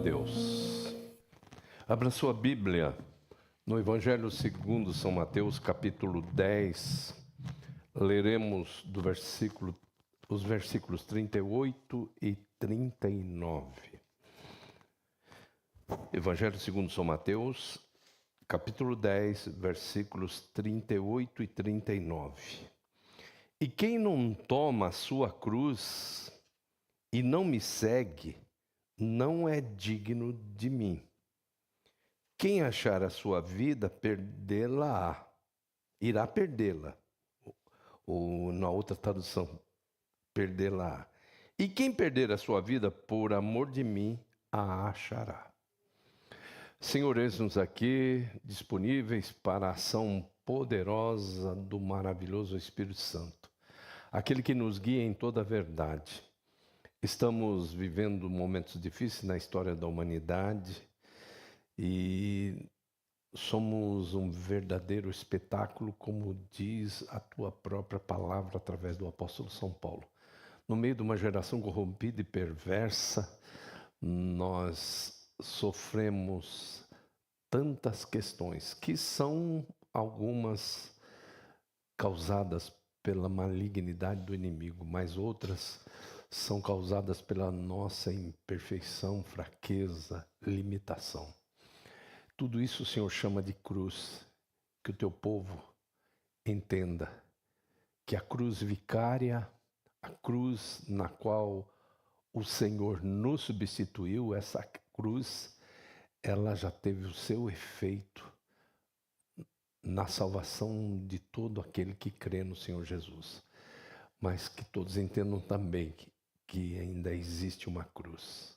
Deus. Abra sua Bíblia no Evangelho segundo São Mateus, capítulo 10. Leremos os versículos 38 e 39. Evangelho segundo São Mateus, capítulo 10, versículos 38 e 39. E quem não toma a sua cruz e não me segue, não é digno de mim. Quem achar a sua vida, perdê-la-á. Irá perdê-la. Ou na outra tradução, perdê-la-á. E quem perder a sua vida, por amor de mim, a achará. Senhor, eis-nos aqui disponíveis para a ação poderosa do maravilhoso Espírito Santo, aquele que nos guia em toda a verdade. Estamos vivendo momentos difíceis na história da humanidade e somos um verdadeiro espetáculo, como diz a tua própria palavra através do apóstolo São Paulo. No meio de uma geração corrompida e perversa, nós sofremos tantas questões, que são algumas causadas pela malignidade do inimigo, mas outras são causadas pela nossa imperfeição, fraqueza, limitação. Tudo isso o Senhor chama de cruz. Que o teu povo entenda que a cruz vicária, a cruz na qual o Senhor nos substituiu, essa cruz, ela já teve o seu efeito na salvação de todo aquele que crê no Senhor Jesus. Mas que todos entendam também que ainda existe uma cruz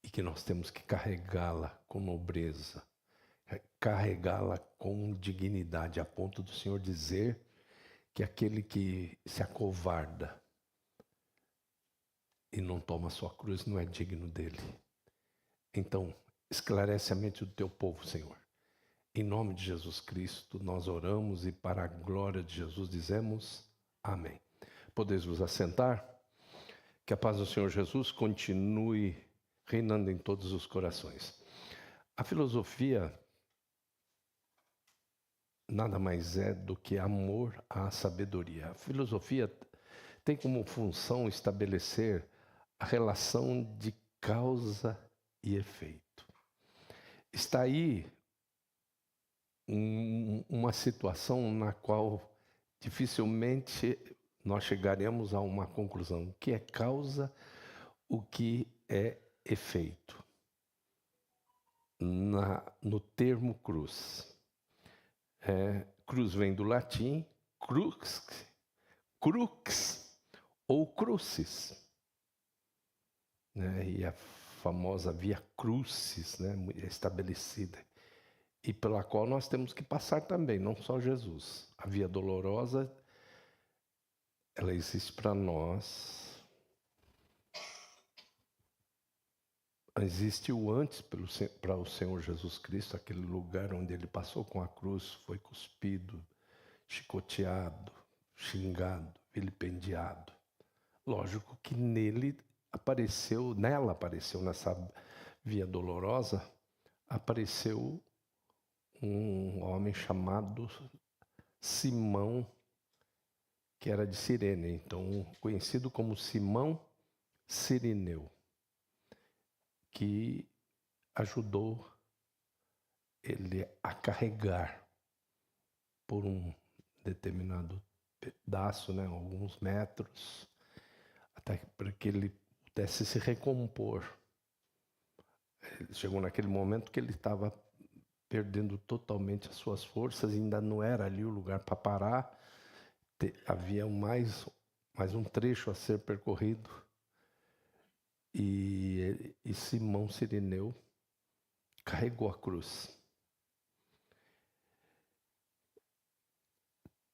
e que nós temos que carregá-la com nobreza, carregá-la com dignidade, a ponto do Senhor dizer que aquele que se acovarda e não toma a sua cruz não é digno dele. Então, esclarece a mente do teu povo, Senhor. Em nome de Jesus Cristo, nós oramos e para a glória de Jesus dizemos amém. Podeis vos assentar? Que a paz do Senhor Jesus continue reinando em todos os corações. A filosofia nada mais é do que amor à sabedoria. A filosofia tem como função estabelecer a relação de causa e efeito. Está aí uma situação na qual dificilmente nós chegaremos a uma conclusão. O que é causa, o que é efeito. No termo cruz. Cruz vem do latim crux ou crucis. E a famosa via crucis, estabelecida. E pela qual nós temos que passar também, não só Jesus. A via dolorosa, ela existe para nós. Existe o antes para o Senhor Jesus Cristo, aquele lugar onde ele passou com a cruz, foi cuspido, chicoteado, xingado, vilipendiado. Lógico que nela apareceu nessa via dolorosa, apareceu um homem chamado Simão, que era de Cirene, então conhecido como Simão Cirineu, que ajudou ele a carregar por um determinado pedaço, alguns metros, até para que ele pudesse se recompor. Ele chegou naquele momento que ele estava perdendo totalmente as suas forças, ainda não era ali o lugar para parar, havia mais um trecho a ser percorrido, e Simão Cirineu carregou a cruz.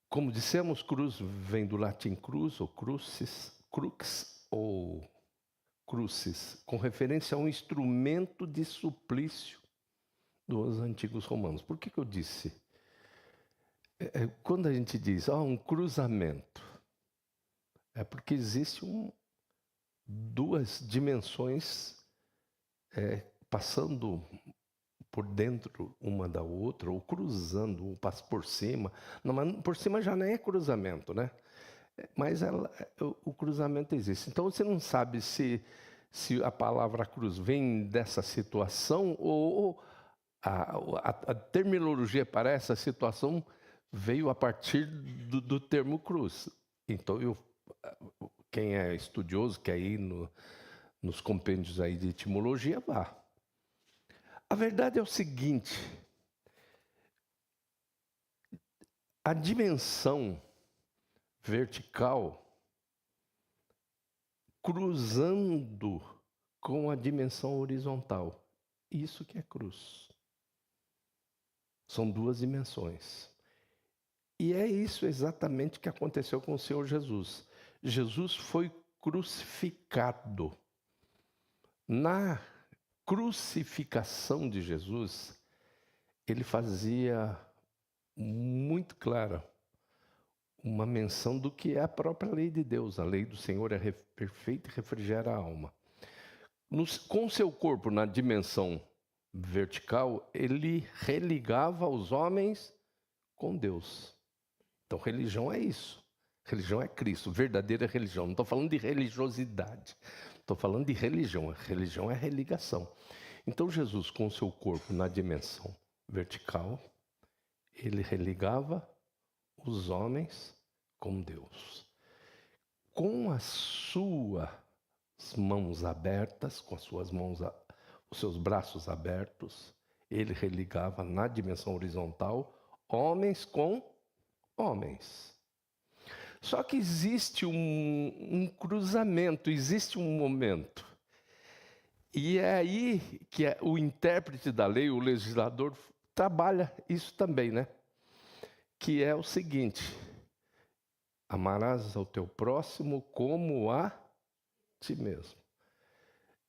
Como dissemos, cruz vem do latim cruz ou crucis, crux ou crucis, com referência a um instrumento de suplício dos antigos romanos. Por que eu disse? Quando a gente diz um cruzamento, é porque existe duas dimensões passando por dentro uma da outra, ou cruzando, ou passa por cima. Não, mas por cima já nem é cruzamento, né? Mas o cruzamento existe. Então você não sabe se a palavra cruz vem dessa situação ou a terminologia para essa situação veio a partir do termo cruz. Então, quem é estudioso, quer ir nos compêndios aí de etimologia, vá. A verdade é o seguinte: a dimensão vertical cruzando com a dimensão horizontal. Isso que é cruz. São duas dimensões. E é isso exatamente que aconteceu com o Senhor Jesus. Jesus foi crucificado. Na crucificação de Jesus, ele fazia muito clara uma menção do que é a própria lei de Deus. A lei do Senhor é perfeita e refrigera a alma. Com seu corpo na dimensão vertical, ele religava os homens com Deus. Então, religião é isso. Religião é Cristo, verdadeira religião. Não estou falando de religiosidade. Estou falando de religião. Religião é religação. Então, Jesus, com seu corpo na dimensão vertical, ele religava os homens com Deus. Com as suas mãos abertas, com as suas mãos, os seus braços abertos, ele religava na dimensão horizontal homens com homens. Só que existe um cruzamento, existe um momento. E é aí que o intérprete da lei, o legislador, trabalha isso também, né? Que é o seguinte: amarás ao teu próximo como a ti mesmo.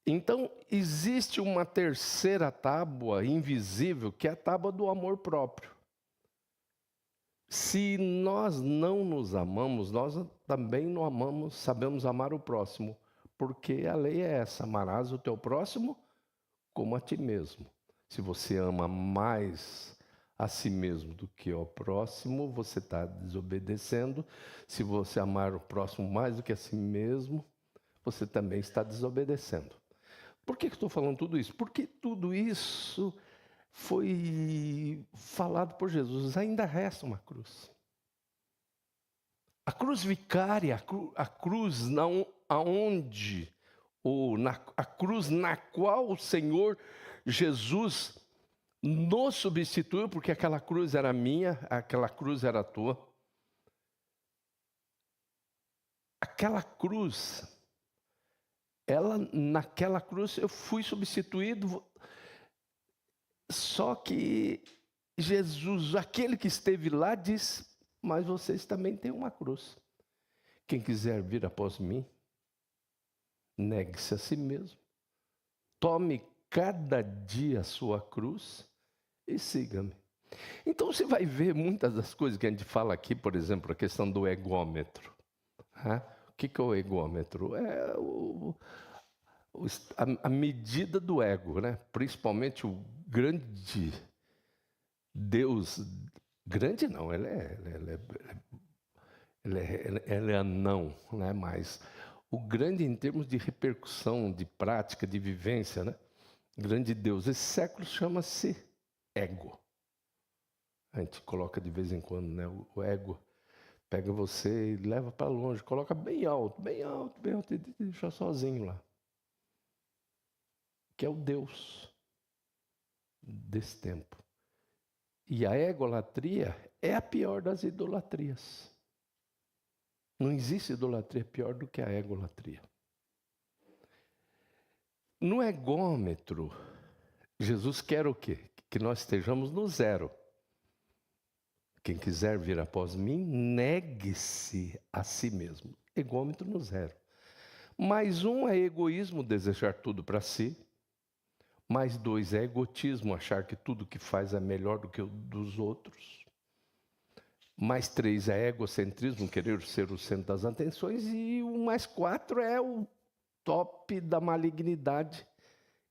Então, existe uma terceira tábua invisível, que é a tábua do amor próprio. Se nós não nos amamos, nós também não amamos, sabemos amar o próximo, porque a lei é essa: amarás o teu próximo como a ti mesmo. Se você ama mais a si mesmo do que ao próximo, você está desobedecendo. Se você amar o próximo mais do que a si mesmo, você também está desobedecendo. Por que estou falando tudo isso? Porque tudo isso foi falado por Jesus. Ainda resta uma cruz. A cruz vicária, a cruz a cruz na qual o Senhor Jesus nos substituiu, porque aquela cruz era minha, aquela cruz era tua. Aquela cruz, naquela cruz eu fui substituído. Só que Jesus, aquele que esteve lá, diz: mas vocês também têm uma cruz. Quem quiser vir após mim, negue-se a si mesmo, tome cada dia a sua cruz e siga-me. Então você vai ver muitas das coisas que a gente fala aqui, por exemplo, a questão do egômetro. O que é o egômetro? É a medida do ego, né? Principalmente o grande Deus, grande não, ele é anão, né? Mas o grande em termos de repercussão, de prática, de vivência, né? Grande Deus. Esse século chama-se ego. A gente coloca de vez em quando, né? O ego pega você e leva para longe, coloca bem alto, bem alto, bem alto, e deixa sozinho lá. Que é o Deus desse tempo. E a egolatria é a pior das idolatrias. Não existe idolatria pior do que a egolatria. No egômetro, Jesus quer o quê? Que nós estejamos no zero. Quem quiser vir após mim, negue-se a si mesmo. Egômetro no zero. Mais um é egoísmo, desejar tudo para si. Mais dois é egotismo, achar que tudo que faz é melhor do que o dos outros. Mais três é egocentrismo, querer ser o centro das atenções. E o mais quatro é o top da malignidade,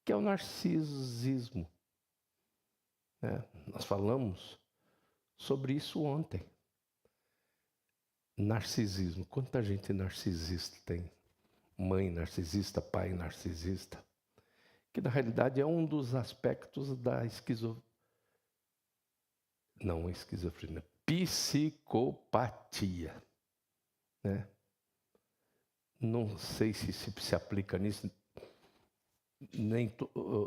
que é o narcisismo. Nós falamos sobre isso ontem. Narcisismo. Quanta gente narcisista tem? Mãe narcisista, pai narcisista. Que na realidade é um dos aspectos da esquizofrenia, psicopatia. Não sei se aplica nisso.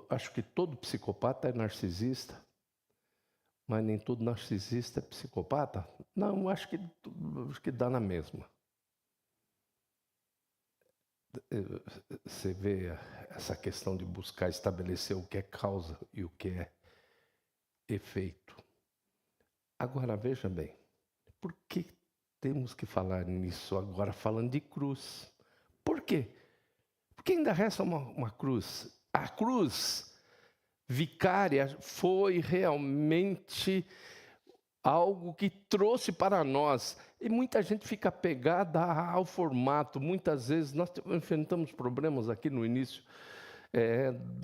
Acho que todo psicopata é narcisista, mas nem todo narcisista é psicopata. Não, acho que dá na mesma. Você vê essa questão de buscar estabelecer o que é causa e o que é efeito. Agora, veja bem, por que temos que falar nisso agora, falando de cruz? Por quê? Porque ainda resta uma cruz. A cruz vicária foi realmente algo que trouxe para nós. E muita gente fica apegada ao formato. Muitas vezes nós enfrentamos problemas aqui no início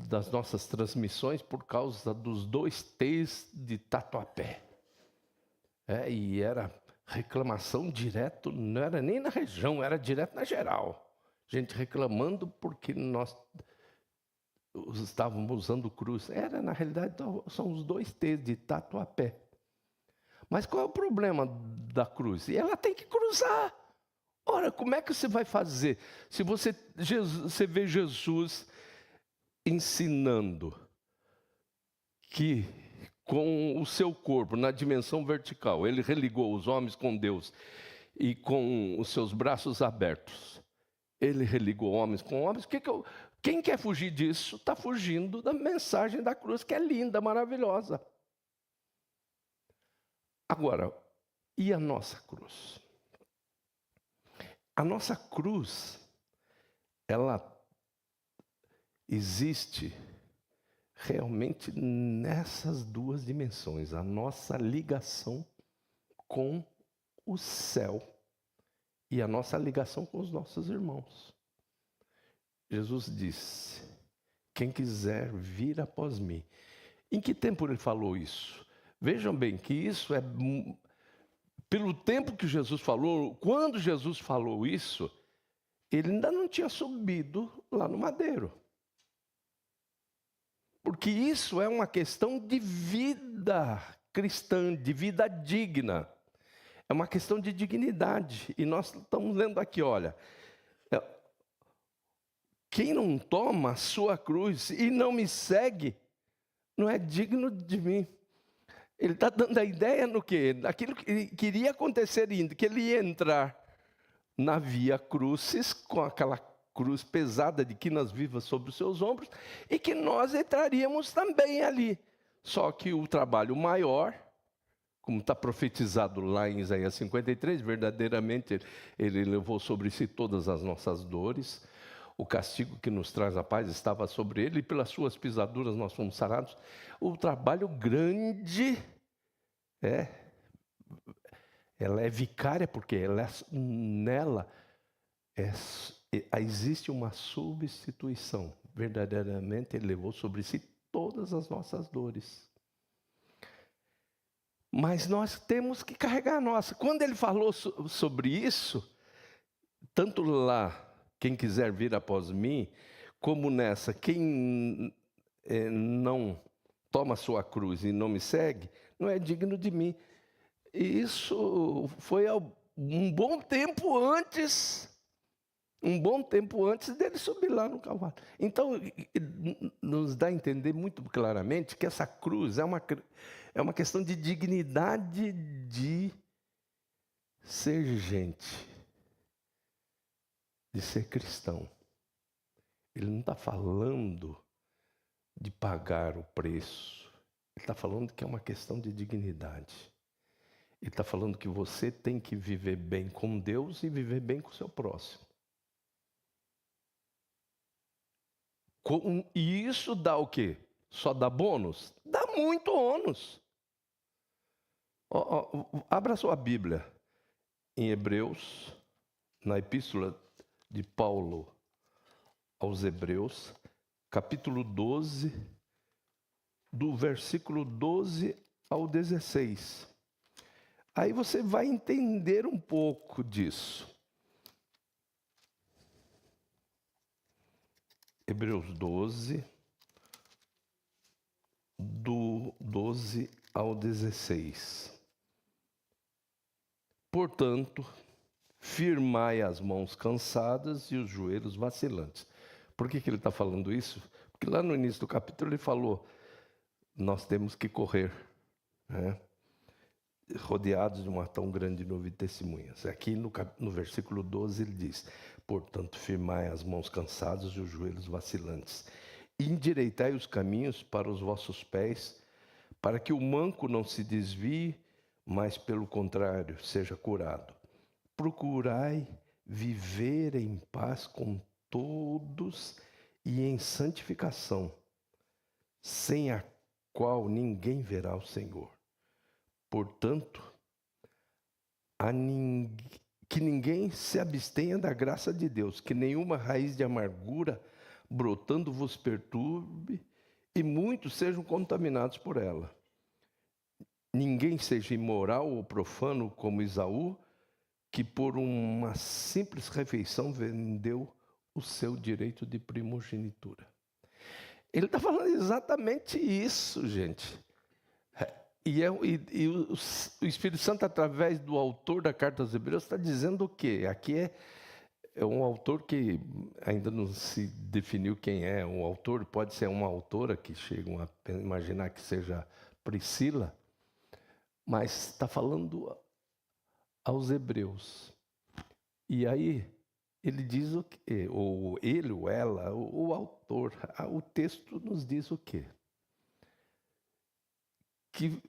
das nossas transmissões por causa dos 2 T's de Tatuapé. E era reclamação direto, não era nem na região, era direto na geral. Gente reclamando porque nós estávamos usando cruz. Na realidade, são os 2 T's de Tatuapé. Mas qual é o problema da cruz? E ela tem que cruzar. Ora, como é que você vai fazer? Se você vê Jesus ensinando que com o seu corpo, na dimensão vertical, ele religou os homens com Deus e com os seus braços abertos. Ele religou homens com homens. Quem quer fugir disso está fugindo da mensagem da cruz, que é linda, maravilhosa. Agora, e a nossa cruz? A nossa cruz, ela existe realmente nessas 2 dimensões. A nossa ligação com o céu e a nossa ligação com os nossos irmãos. Jesus disse: quem quiser vir após mim. Em que tempo ele falou isso? Vejam bem que isso é pelo tempo que Jesus falou. Quando Jesus falou isso, ele ainda não tinha subido lá no madeiro. Porque isso é uma questão de vida cristã, de vida digna. É uma questão de dignidade. E nós estamos lendo aqui, olha. Quem não toma a sua cruz e não me segue, não é digno de mim. Ele está dando a ideia no quê? Daquilo que iria acontecer, que ele ia entrar na via crucis, com aquela cruz pesada de quinas vivas sobre os seus ombros, e que nós entraríamos também ali. Só que o trabalho maior, como está profetizado lá em Isaías 53, verdadeiramente ele levou sobre si todas as nossas dores. O castigo que nos traz a paz estava sobre ele, e pelas suas pisaduras nós fomos sarados. O trabalho grande ela é vicária, porque nela existe uma substituição. Verdadeiramente ele levou sobre si todas as nossas dores. Mas nós temos que carregar a nossa. Quando ele falou sobre isso, tanto lá, quem quiser vir após mim, como nessa, quem não toma sua cruz e não me segue, não é digno de mim. E isso foi um bom tempo antes dele subir lá no Calvário. Então, nos dá a entender muito claramente que essa cruz é uma questão de dignidade de ser gente, de ser cristão. Ele não está falando de pagar o preço. Ele está falando que é uma questão de dignidade. Ele está falando que você tem que viver bem com Deus e viver bem com o seu próximo. E isso dá o quê? Só dá bônus? Dá muito ônus. Abra sua Bíblia em Hebreus, na epístola de Paulo aos Hebreus, capítulo 12, do versículo 12 ao 16. Aí você vai entender um pouco disso. Hebreus 12, do 12 ao 16. Portanto, firmai as mãos cansadas e os joelhos vacilantes. Por que ele está falando isso? Porque lá no início do capítulo ele falou, nós temos que correr, né? Rodeados de uma tão grande nuvem de testemunhas. Aqui no versículo 12 ele diz, portanto, firmai as mãos cansadas e os joelhos vacilantes. Endireitai os caminhos para os vossos pés, para que o manco não se desvie, mas pelo contrário, seja curado. Procurai viver em paz com todos e em santificação, sem a qual ninguém verá o Senhor. Portanto, que ninguém se abstenha da graça de Deus, que nenhuma raiz de amargura brotando vos perturbe, e muitos sejam contaminados por ela. Ninguém seja imoral ou profano como Esaú, que por uma simples refeição vendeu o seu direito de primogenitura. Ele está falando exatamente isso, gente. E o Espírito Santo, através do autor da Carta aos Hebreus, está dizendo o quê? Aqui é um autor que ainda não se definiu quem é. Um autor pode ser uma autora, que chegam a imaginar que seja Priscila, mas está falando aos hebreus. E aí ele diz o quê? Ou ele, ou ela, o autor, o texto nos diz o quê? Que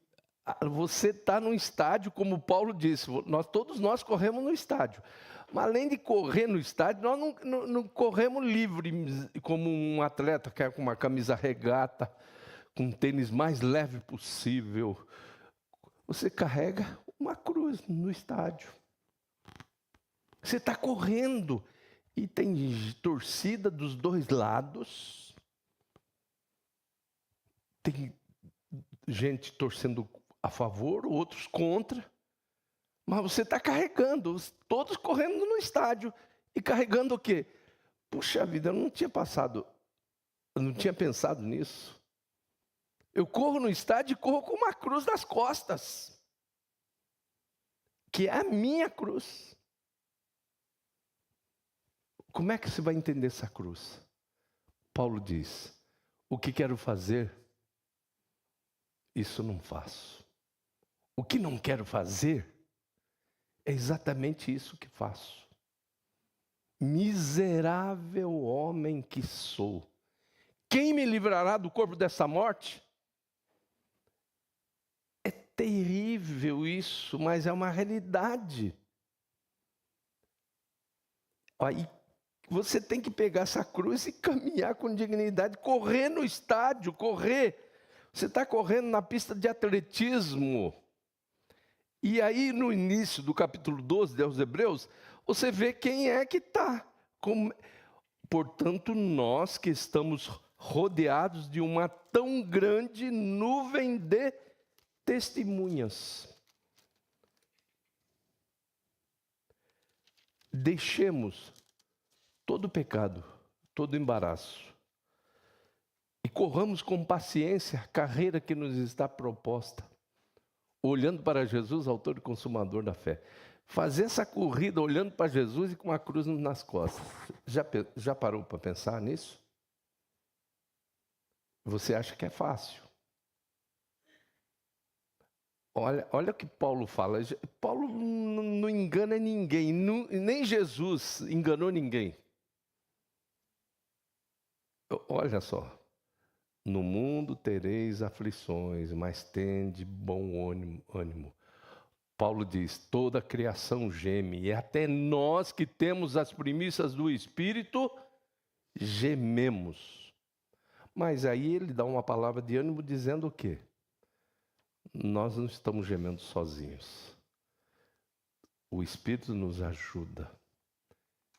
você está no estádio, como Paulo disse, todos nós corremos no estádio. Mas além de correr no estádio, nós não corremos livre, como um atleta que é com uma camisa regata, com um tênis mais leve possível. Você carrega uma cruz no estádio. Você está correndo e tem torcida dos dois lados. Tem gente torcendo a favor, outros contra. Mas você está carregando, todos correndo no estádio. E carregando o quê? Puxa vida, eu não tinha pensado nisso. Eu corro no estádio e corro com uma cruz nas costas. Que é a minha cruz. Como é que você vai entender essa cruz? Paulo diz, o que quero fazer, isso não faço. O que não quero fazer, é exatamente isso que faço. Miserável homem que sou. Quem me livrará do corpo dessa morte? É terrível isso, mas é uma realidade. Aí você tem que pegar essa cruz e caminhar com dignidade, correr no estádio, correr. Você está correndo na pista de atletismo. E aí, no início do capítulo 12 aos Hebreus, você vê quem é que está. Portanto, nós que estamos rodeados de uma tão grande nuvem de testemunhas. Deixemos todo pecado, todo embaraço, e corramos com paciência a carreira que nos está proposta, olhando para Jesus, autor e consumador da fé. Fazer essa corrida olhando para Jesus e com a cruz nas costas. Já parou para pensar nisso? Você acha que é fácil? Olha o que Paulo fala. Paulo não engana ninguém, nem Jesus enganou ninguém. Olha só. No mundo tereis aflições, mas tende bom ânimo. Paulo diz, toda a criação geme, e até nós que temos as primícias do Espírito, gememos. Mas aí ele dá uma palavra de ânimo dizendo o quê? Nós não estamos gemendo sozinhos. O Espírito nos ajuda,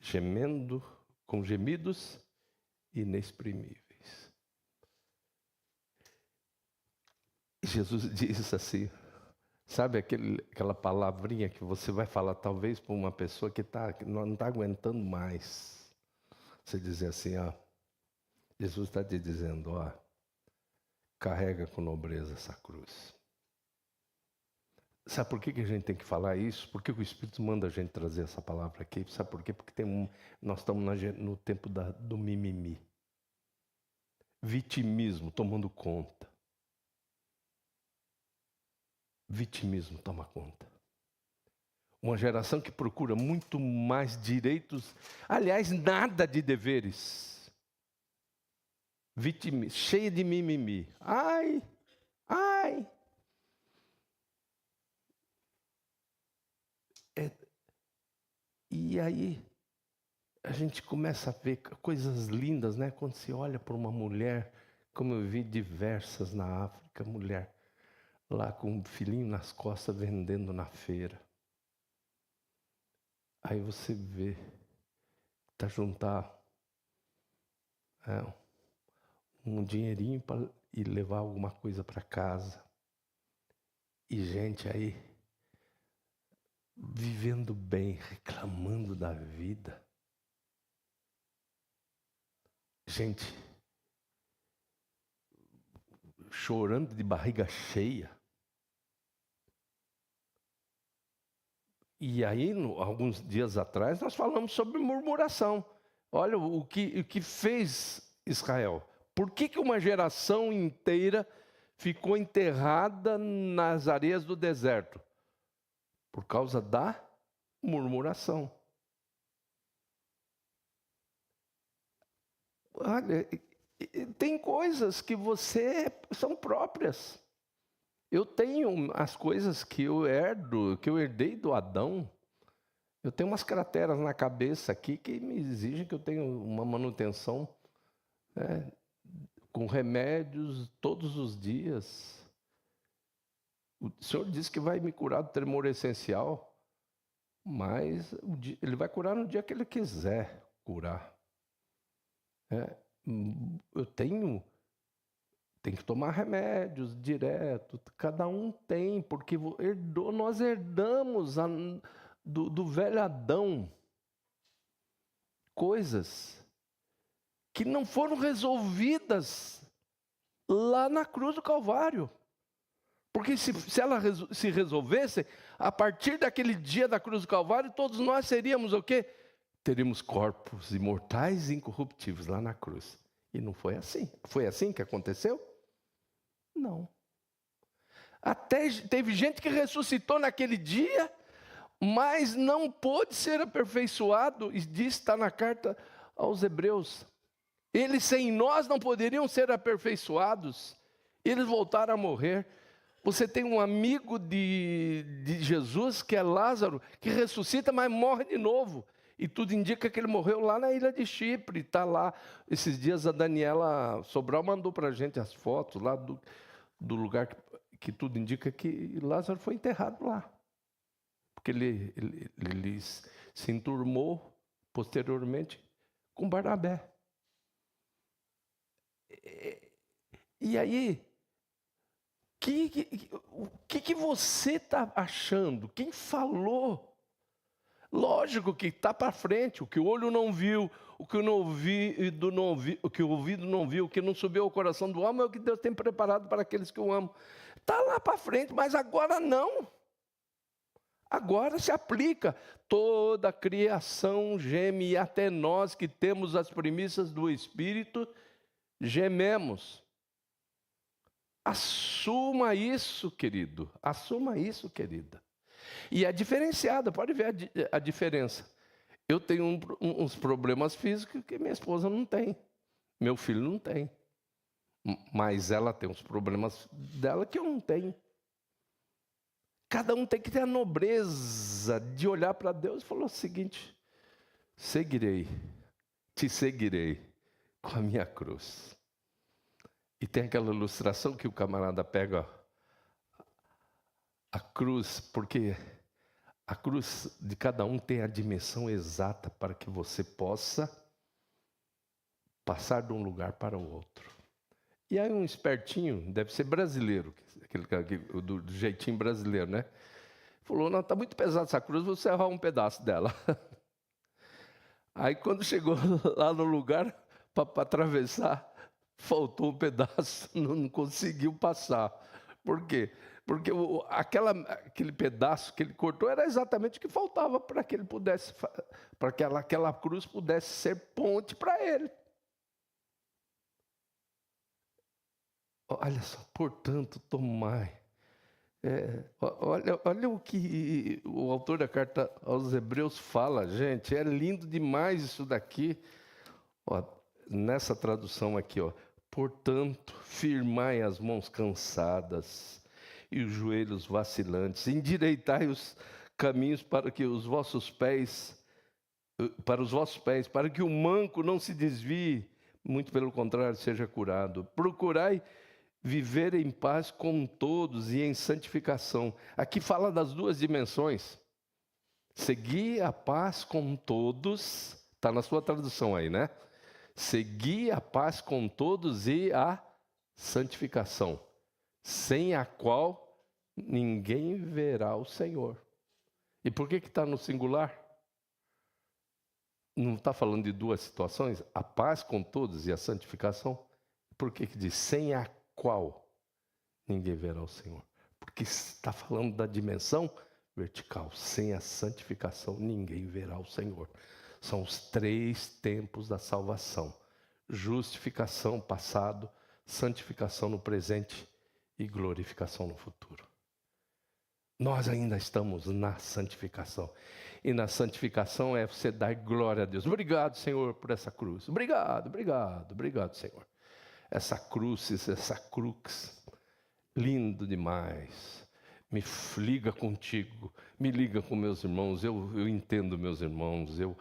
gemendo com gemidos inexprimíveis. Jesus diz assim, sabe aquela palavrinha que você vai falar talvez para uma pessoa que não está aguentando mais. Você dizer assim, ó, Jesus está te dizendo, ó, carrega com nobreza essa cruz. Sabe por que a gente tem que falar isso? Por que o Espírito manda a gente trazer essa palavra aqui? Sabe por quê? Porque nós estamos no tempo do mimimi. Vitimismo tomando conta. Vitimismo toma conta. Uma geração que procura muito mais direitos, aliás, nada de deveres. Cheia de mimimi. Ai. E aí, a gente começa a ver coisas lindas, né? Quando se olha para uma mulher, como eu vi diversas na África, mulher lá com um filhinho nas costas vendendo na feira. Aí você vê, tá juntar um dinheirinho para ir levar alguma coisa para casa. E gente aí vivendo bem, reclamando da vida. Gente chorando de barriga cheia. E aí, alguns dias atrás, nós falamos sobre murmuração. Olha o que fez Israel. Por que uma geração inteira ficou enterrada nas areias do deserto? Por causa da murmuração. Olha, tem coisas que são próprias. Eu tenho as coisas que eu herdei do Adão. Eu tenho umas crateras na cabeça aqui que me exigem que eu tenha uma manutenção com remédios todos os dias. O Senhor disse que vai me curar do tremor essencial, mas Ele vai curar no dia que Ele quiser curar. Eu tenho que tomar remédios direto, cada um tem, porque nós herdamos do velho Adão coisas que não foram resolvidas lá na cruz do Calvário. Porque se ela se resolvesse, a partir daquele dia da cruz do Calvário, todos nós seríamos o quê? Teríamos corpos imortais e incorruptíveis lá na cruz. E não foi assim. Foi assim que aconteceu? Não. Até teve gente que ressuscitou naquele dia, mas não pôde ser aperfeiçoado, e diz, está na carta aos Hebreus. Eles sem nós não poderiam ser aperfeiçoados. Eles voltaram a morrer. Você tem um amigo de Jesus, que é Lázaro, que ressuscita, mas morre de novo. E tudo indica que ele morreu lá na ilha de Chipre. Está lá. Esses dias a Daniela Sobral mandou para a gente as fotos lá do lugar que tudo indica que Lázaro foi enterrado lá. Porque ele se enturmou posteriormente com Barnabé. E aí, o que você está achando? Quem falou? Lógico que está para frente, o que o olho não viu, o que o ouvido não viu, o que o ouvido não viu, o que não subiu ao coração do homem é o que Deus tem preparado para aqueles que o amam. Está lá para frente, mas agora não. Agora se aplica. Toda a criação geme, e até nós que temos as primícias do Espírito, gememos. Assuma isso, querido. Assuma isso, querida. E é diferenciada, pode ver a diferença. Eu tenho uns problemas físicos que minha esposa não tem. Meu filho não tem. Mas ela tem uns problemas dela que eu não tenho. Cada um tem que ter a nobreza de olhar para Deus e falar o seguinte: te seguirei com a minha cruz. E tem aquela ilustração que o camarada pega a cruz, porque a cruz de cada um tem a dimensão exata para que você possa passar de um lugar para o outro. E aí um espertinho, deve ser brasileiro, do jeitinho brasileiro, né? Falou, não, está muito pesada essa cruz, vou serrar um pedaço dela. Aí quando chegou lá no lugar para atravessar, faltou um pedaço, não conseguiu passar. Por quê? Porque aquele pedaço que ele cortou era exatamente o que faltava para que ele pudesse, para que aquela cruz pudesse ser ponte para ele. Olha só, portanto, tomai. Olha o que o autor da carta aos Hebreus fala, gente. É lindo demais isso daqui. Ó, nessa tradução aqui, ó. Portanto, firmai as mãos cansadas e os joelhos vacilantes, endireitai os caminhos para os vossos pés, para que o manco não se desvie, muito pelo contrário, seja curado. Procurai viver em paz com todos e em santificação. Aqui fala das duas dimensões. Segui a paz com todos, está na sua tradução aí, né? Segui a paz com todos e a santificação, sem a qual ninguém verá o Senhor. E por que está no singular? Não está falando de duas situações? A paz com todos e a santificação? Por que diz sem a qual ninguém verá o Senhor? Porque está falando da dimensão vertical. Sem a santificação ninguém verá o Senhor. São os 3 tempos da salvação: justificação passado, santificação no presente e glorificação no futuro. Nós ainda estamos na santificação. E na santificação é você dar glória a Deus. Obrigado, Senhor, por essa cruz. Obrigado, Senhor. Essa cruz, essa crux, lindo demais. Me liga contigo, me liga com meus irmãos. Eu entendo meus irmãos, eu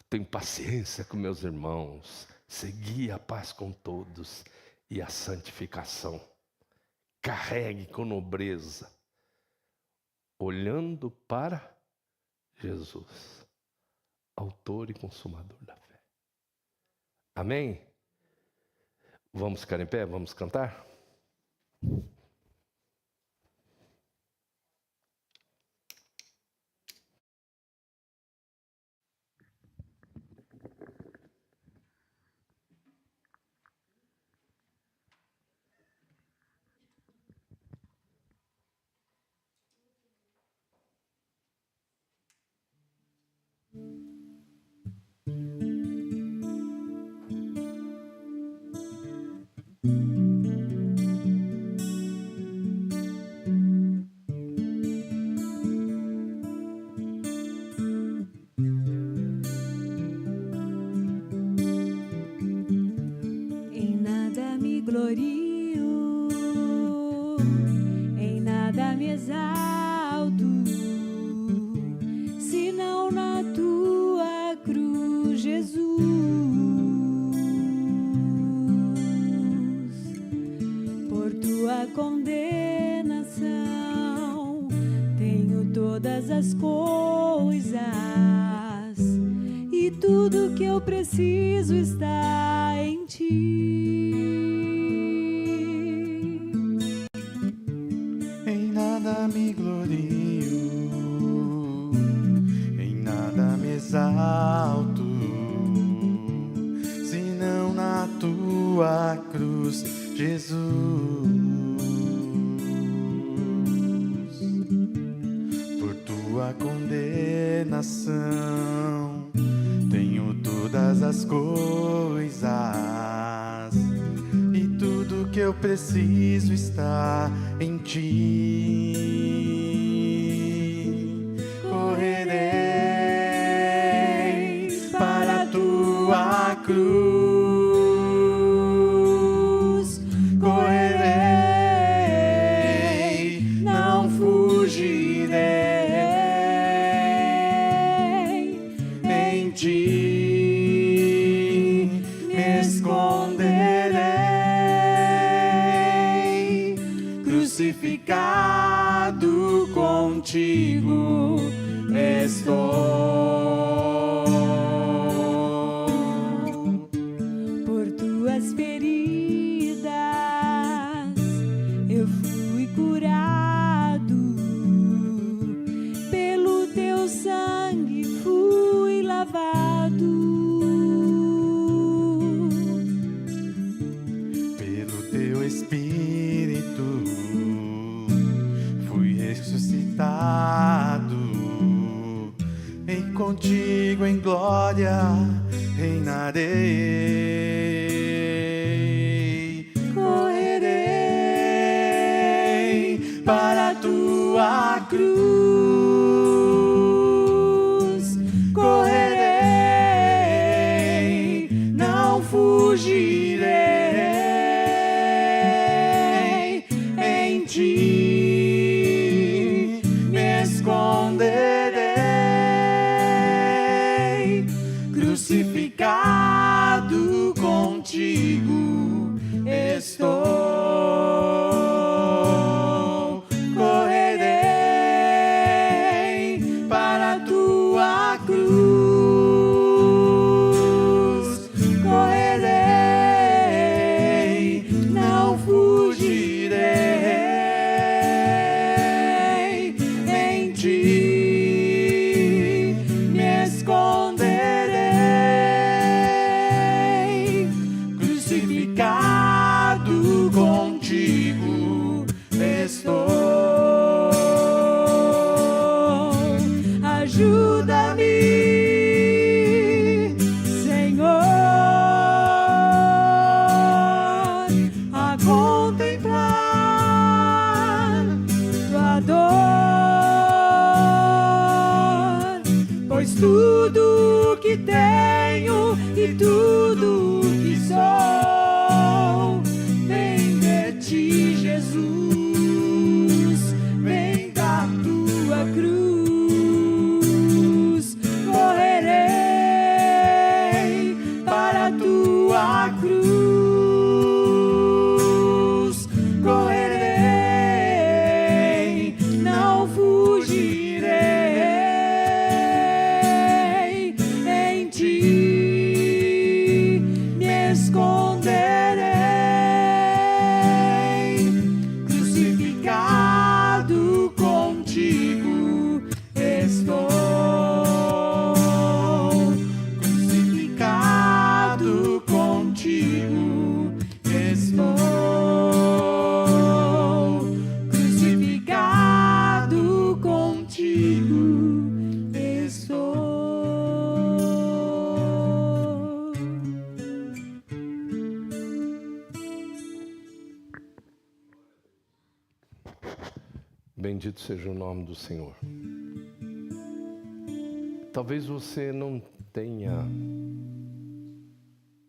tenho paciência com meus irmãos. Segui a paz com todos e a santificação. Carregue com nobreza, olhando para Jesus, autor e consumador da fé. Amém? Vamos ficar em pé? Vamos cantar? Em nada me glorio, em nada me exalto, senão na tua cruz, Jesus. Por tua condenação, tenho todas as coisas, e tudo que eu preciso está em ti. Em nada me glorio, em nada me exalto, senão na tua cruz, Jesus. Por tua condenação, tenho todas as coisas, e tudo que eu preciso está em ti. Correrei para a tua cruz, correrei, não fugirei, em ti me esconderei, crucificado contigo estou. Por tuas feridas eu fui Espírito, fui ressuscitado, e contigo em glória reinarei. Correrei para a tua cruz, correrei, não fugirei, em ti me esconderei, crucificado contigo estou. Correrei para a tua cruz, correrei, não fugirei, em ti me esconderei, crucificado contigo estou. Ajuda-me, Senhor, a contemplar tua dor, pois tudo que tenho e tudo que sou vem de ti, Jesus, vem da tua cruz. Correrei para a tua cruz, correrei, não fugirei, em ti me esconderei, crucificado contigo estou. Crucificado contigo estou. Crucificado contigo estou. Bendito seja o nome do Senhor. Talvez você não tenha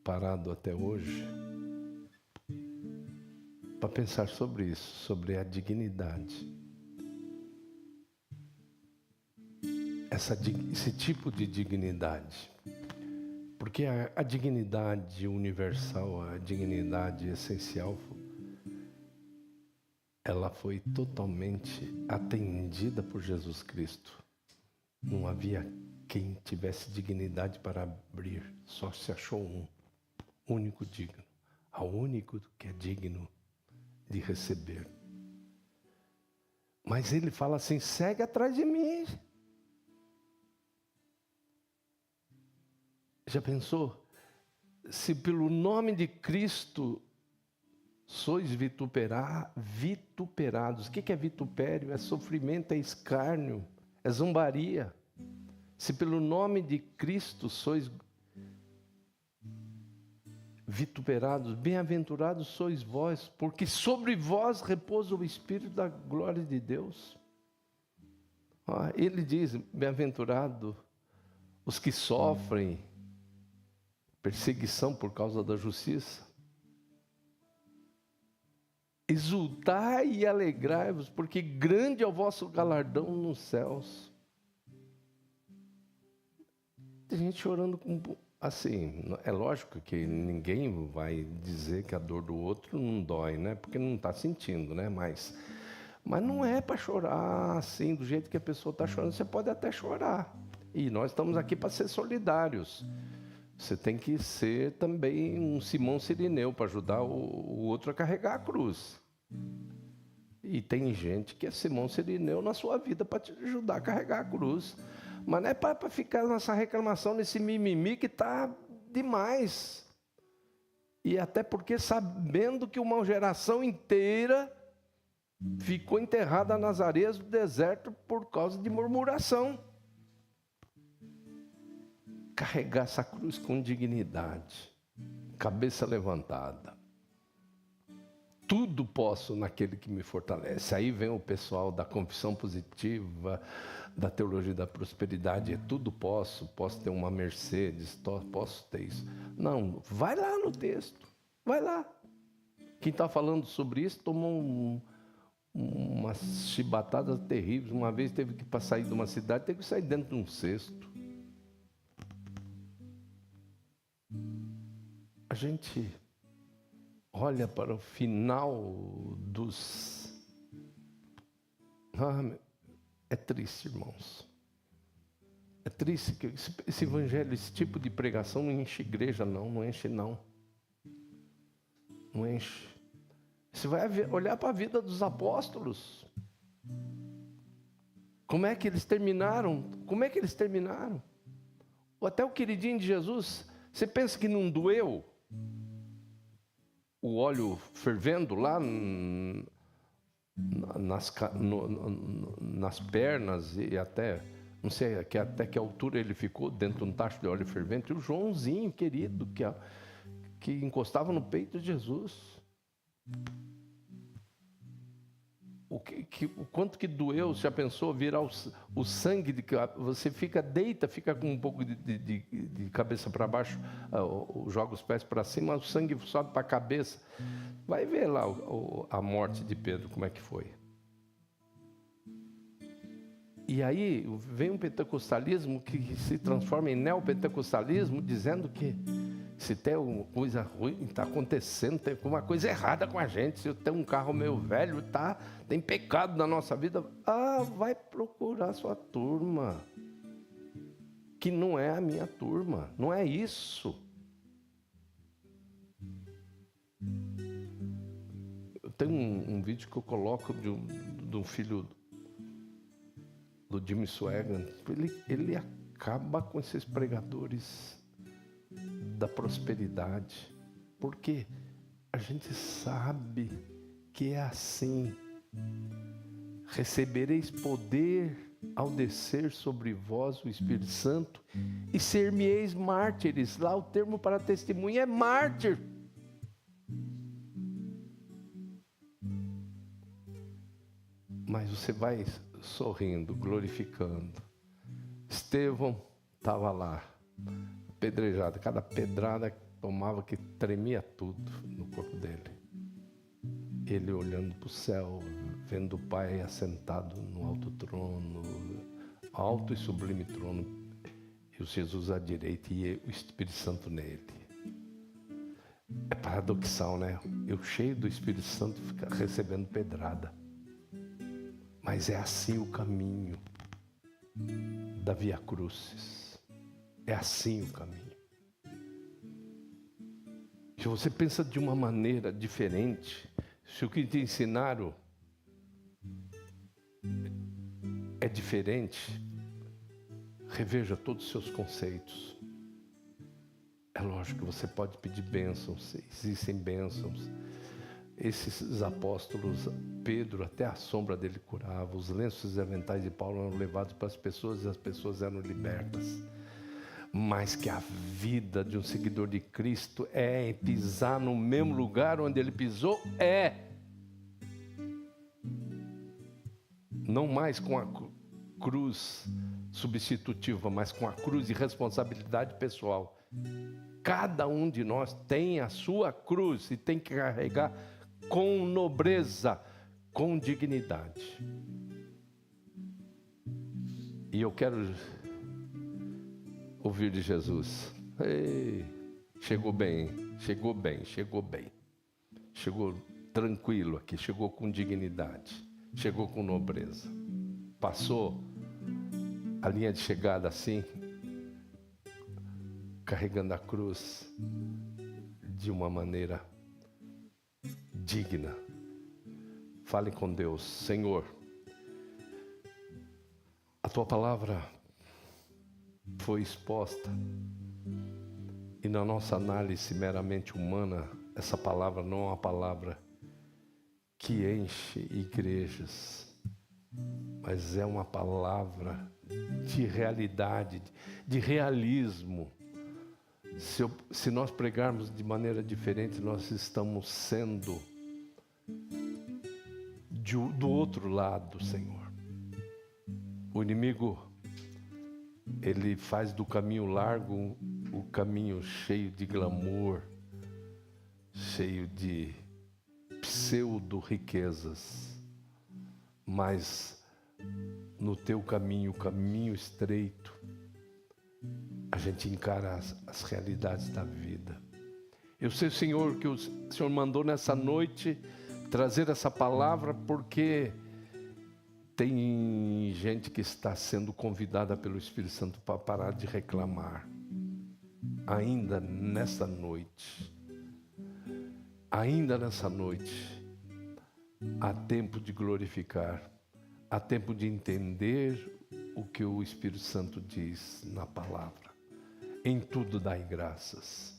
parado até hoje para pensar sobre isso, sobre a dignidade. Esse tipo de dignidade. Porque a dignidade universal, a dignidade essencial, ela foi totalmente atendida por Jesus Cristo. Não havia quem tivesse dignidade para abrir, só se achou um único digno, ao único que é digno de receber. Mas ele fala assim: segue atrás de mim. Já pensou? Se pelo nome de Cristo sois vituperados. O que é vitupério? É sofrimento, é escárnio, é zombaria. Se pelo nome de Cristo sois vituperados, bem-aventurados sois vós, porque sobre vós repousa o Espírito da glória de Deus. Ele diz: bem-aventurado os que sofrem perseguição por causa da justiça. Exultai e alegrai-vos, porque grande é o vosso galardão nos céus. Tem gente chorando assim. É lógico que ninguém vai dizer que a dor do outro não dói, né? Porque não está sentindo, né? Mas não é para chorar assim, do jeito que a pessoa está chorando. Você pode até chorar. E nós estamos aqui para ser solidários. Você tem que ser também um Simão Sirineu para ajudar o outro a carregar a cruz. E tem gente que é Simão Sirineu na sua vida para te ajudar a carregar a cruz. Mas não é para ficar nessa reclamação, nesse mimimi que está demais. E até porque sabendo que uma geração inteira ficou enterrada nas areias do deserto por causa de murmuração. Carregar essa cruz com dignidade, cabeça levantada. Tudo posso naquele que me fortalece. Aí vem o pessoal da confissão positiva, da teologia da prosperidade. Tudo posso ter uma Mercedes, posso ter isso. Não, vai lá no texto, vai lá. Quem está falando sobre isso tomou umas chibatadas terríveis. Uma vez teve que, para sair de uma cidade, teve que sair dentro de um cesto. A gente olha para o final dos... é triste, irmãos. É triste que esse evangelho, esse tipo de pregação não enche igreja, não enche, não. Não enche. Você vai olhar para a vida dos apóstolos. Como é que eles terminaram? Até o queridinho de Jesus, você pensa que não doeu? O óleo fervendo lá nas pernas e até, não sei até que altura ele ficou dentro de um tacho de óleo fervente. E o Joãozinho, querido, que encostava no peito de Jesus. O quanto que doeu, você já pensou, virar o sangue, você fica com um pouco de cabeça para baixo, joga os pés para cima, o sangue sobe para a cabeça. Vai ver lá a morte de Pedro, como é que foi. E aí vem um pentecostalismo que se transforma em neopentecostalismo, dizendo que se tem alguma coisa ruim, está acontecendo, tem alguma coisa errada com a gente. Se eu tenho um carro meio velho, tem pecado na nossa vida. Vai procurar sua turma, que não é a minha turma, não é isso. Eu tenho um vídeo que eu coloco de um filho do Jimmy Swaggart. Ele acaba com esses pregadores da prosperidade, porque a gente sabe que é assim: recebereis poder ao descer sobre vós o Espírito Santo e ser-me-eis mártires. Lá o termo para testemunha é mártir. Mas você vai sorrindo, glorificando. Estevão estava lá, apedrejado, cada pedrada que tomava que tremia tudo no corpo dele. Ele olhando para o céu, vendo o Pai assentado no alto trono, alto e sublime trono, e o Jesus à direita e o Espírito Santo nele. É paradoxal, né? Eu cheio do Espírito Santo fica recebendo pedrada. Mas é assim o caminho da Via Crucis. É assim o caminho. Se você pensa de uma maneira diferente, se o que te ensinaram é diferente, reveja todos os seus conceitos. É lógico que você pode pedir bênçãos, existem bênçãos. Esses apóstolos, Pedro, até a sombra dele curava, os lenços e aventais de Paulo eram levados para as pessoas e as pessoas eram libertas. Mas que a vida de um seguidor de Cristo é pisar no mesmo lugar onde ele pisou, não mais com a cruz substitutiva, mas com a cruz de responsabilidade pessoal. Cada um de nós tem a sua cruz e tem que carregar com nobreza, com dignidade. E eu quero ouvir de Jesus: ei, chegou bem, chegou tranquilo aqui, chegou com dignidade, chegou com nobreza, passou a linha de chegada assim, carregando a cruz de uma maneira digna. Fale com Deus: Senhor, a tua palavra foi exposta, E na nossa análise meramente humana, essa palavra não é uma palavra que enche igrejas, mas é uma palavra de realidade, de realismo. Se nós pregarmos de maneira diferente, nós estamos sendo do outro lado, Senhor. O inimigo, ele faz do caminho largo o caminho cheio de glamour, cheio de pseudo-riquezas. Mas no teu caminho, o caminho estreito, a gente encara as realidades da vida. Eu sei, Senhor, que o Senhor mandou nessa noite trazer essa palavra porque tem gente que está sendo convidada pelo Espírito Santo para parar de reclamar. Ainda nessa noite, há tempo de glorificar, há tempo de entender o que o Espírito Santo diz na palavra. Em tudo dai graças.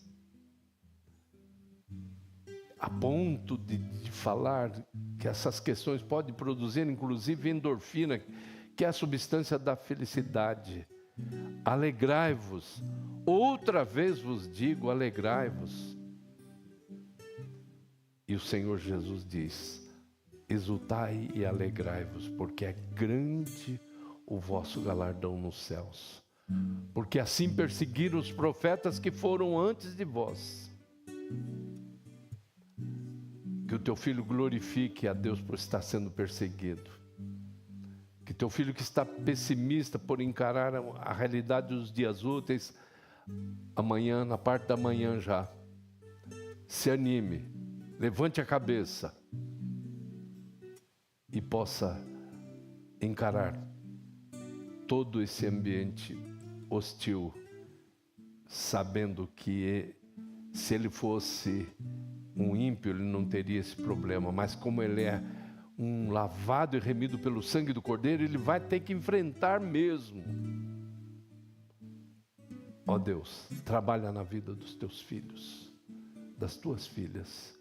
A ponto de falar que essas questões podem produzir, inclusive, endorfina, que é a substância da felicidade. Alegrai-vos. Outra vez vos digo, alegrai-vos. E o Senhor Jesus diz: exultai e alegrai-vos, porque é grande o vosso galardão nos céus. Porque assim perseguiram os profetas que foram antes de vós. Que o teu filho glorifique a Deus por estar sendo perseguido. Que teu filho que está pessimista por encarar a realidade dos dias úteis, amanhã, na parte da manhã já, se anime, levante a cabeça e possa encarar todo esse ambiente hostil, sabendo que se ele fosse um ímpio, ele não teria esse problema, mas como ele é um lavado e remido pelo sangue do Cordeiro, ele vai ter que enfrentar mesmo. Ó Deus, trabalha na vida dos teus filhos, das tuas filhas,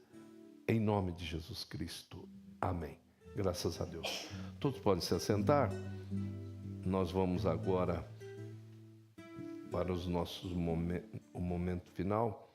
em nome de Jesus Cristo. Amém. Graças a Deus. Todos podem se assentar. Nós vamos agora para os nossos o momento final.